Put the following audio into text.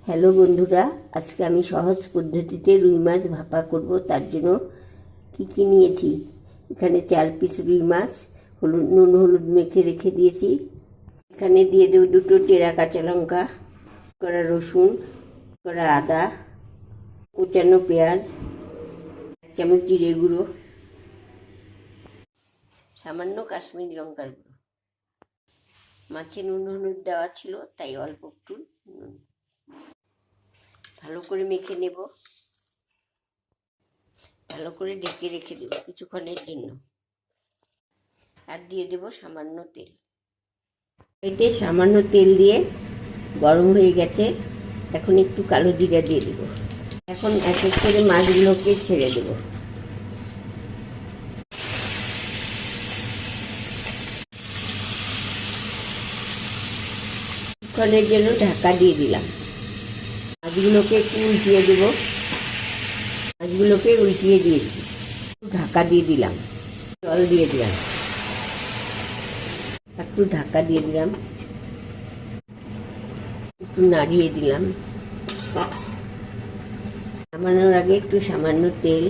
Hello বন্ধুরা, আজকে আমি সহজ পদ্ধতিতে রুই মাছ ভাপা করব। তার জন্য কী কী নিয়েছি, এখানে 4 পিস রুই মাছ নুন হলুদ মেখে রেখে দিয়েছি। এখানে দিয়ে দেব 2টো চেরা কাঁচা লঙ্কা, করা রসুন, করা আদা, কোচানো পেঁয়াজ, 1 চামচ জিরে গুঁড়ো, সামান্য কাশ্মীরি লঙ্কার গুঁড়ো। মাছে নুন হলুদ দেওয়া ছিল তাই অল্প একটু নুন। ভালো করে মেখে নেব, ভালো করে ঢেকে রেখে দেব কিছুক্ষণের জন্য। আর দিয়ে দেব সামান্য তেল। এতে সামান্য তেল দিয়ে গরম হয়ে গেছে, এখন একটু কালো জিরা দিয়ে দেব। এখন এক এক করে মাছগুলোকে ছেড়ে দেব। কিছুক্ষণের জন্য ঢাকা দিয়ে দিলাম। মাছগুলোকে একটু উল্টিয়ে দেব। মাছগুলোকে উল্টিয়ে দিয়েছি, ঢাকা দিয়ে দিলাম, জল দিয়ে দিলাম, একটু ঢাকা দিয়ে দিলাম, একটু নাড়িয়ে দিলাম। নামানোর আগে একটু সামান্য তেল